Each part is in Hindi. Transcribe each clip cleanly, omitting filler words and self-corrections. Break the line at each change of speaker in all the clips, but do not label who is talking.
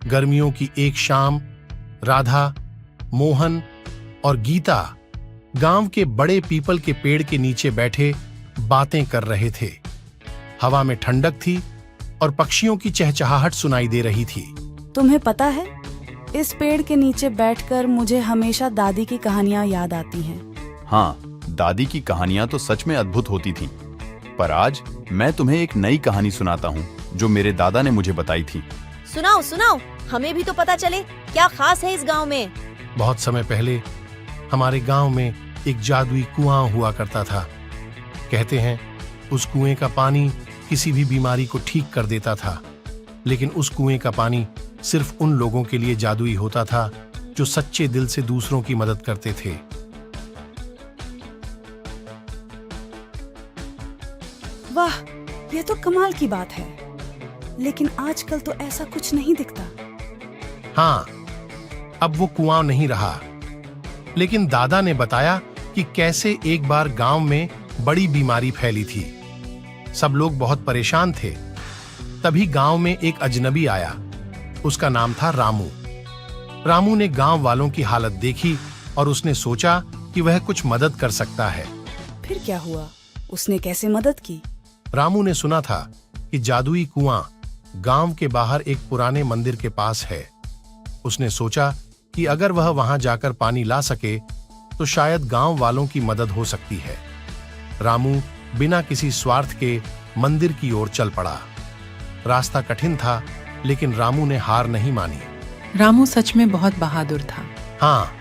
गर्मियों की एक शाम राधा, मोहन और गीता गांव के बड़े पीपल के पेड़ के नीचे बैठे बातें कर रहे थे। हवा में ठंडक थी और पक्षियों की चहचहाहट सुनाई दे रही थी।
तुम्हें पता है, इस पेड़ के नीचे बैठकर मुझे हमेशा दादी की कहानियां याद आती हैं।
हाँ, दादी की कहानियां तो सच में अद्भुत होती थीं। पर आज मैं तुम्हें एक नई कहानी सुनाता हूँ जो मेरे दादा ने मुझे बताई थी।
सुनाओ सुनाओ, हमें भी तो पता चले क्या खास है इस गांव में।
बहुत समय पहले हमारे गांव में एक जादुई कुआं हुआ करता था। कहते हैं उस कुएं का पानी किसी भी बीमारी को ठीक कर देता था, लेकिन उस कुएं का पानी सिर्फ उन लोगों के लिए जादुई होता था जो सच्चे दिल से दूसरों की मदद करते थे।
वाह, ये तो कमाल की बात है। लेकिन आजकल तो ऐसा कुछ नहीं दिखता।
हाँ, अब वो कुआं नहीं रहा, लेकिन दादा ने बताया कि कैसे एक बार गांव में बड़ी बीमारी फैली थी। सब लोग बहुत परेशान थे। तभी गांव में एक अजनबी आया। उसका नाम था रामू। रामू ने गांव वालों की हालत देखी और उसने सोचा कि वह कुछ मदद कर सकता है।
फिर क्या हुआ? उसने कैसे मदद की?
रामू ने सुना था कि जादुई कुआं गांव के बाहर एक पुराने मंदिर के पास है। उसने सोचा कि अगर वह वहां जाकर पानी ला सके तो शायद गांव वालों की मदद हो सकती है। रामू बिना किसी स्वार्थ के मंदिर की ओर चल पड़ा। रास्ता कठिन था, लेकिन रामू ने हार नहीं मानी।
रामू सच में बहुत बहादुर था।
हाँ,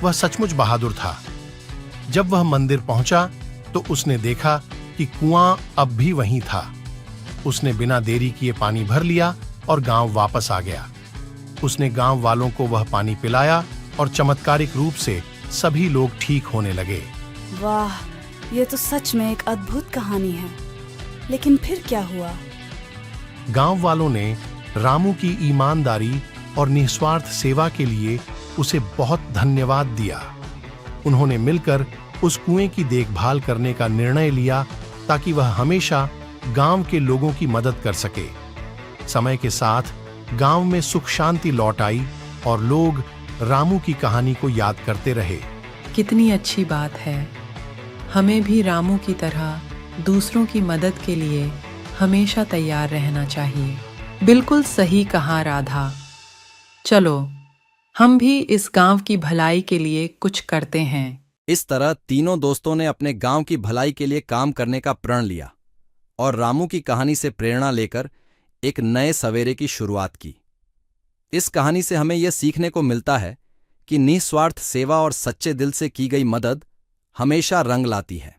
वह सचमुच बहादुर था। जब वह मंदिर पहुंचा तो उसने देखा कि कुआं अब भी वहीं था। उसने बिना देरी किए पानी भर लिया और गांव वापस आ गया। उसने गांव वालों को वह पानी पिलाया और चमत्कारिक रूप से सभी लोग ठीक होने लगे।
वाह, ये तो सच में एक अद्भुत कहानी है। लेकिन फिर क्या हुआ?
गांव वालों ने रामू की ईमानदारी और निस्वार्थ सेवा के लिए उसे बहुत धन्यवाद दिया। उन्होंने मिलकर उस कुएं की देखभाल करने का निर्णय लिया ताकि वह हमेशा गांव के लोगों की मदद कर सके। समय के साथ गांव में सुख शांति लौट आई और लोग रामू की कहानी को याद करते रहे।
कितनी अच्छी बात है। हमें भी रामू की तरह दूसरों की मदद के लिए हमेशा तैयार रहना चाहिए। बिल्कुल सही कहा राधा। चलो, हम भी इस गांव की भलाई के लिए कुछ करते हैं।
इस तरह तीनों दोस्तों ने अपने गांव की भलाई के लिए काम करने का प्रण लिया और रामू की कहानी से प्रेरणा लेकर एक नए सवेरे की शुरुआत की। इस कहानी से हमें यह सीखने को मिलता है कि निस्वार्थ सेवा और सच्चे दिल से की गई मदद हमेशा रंग लाती है।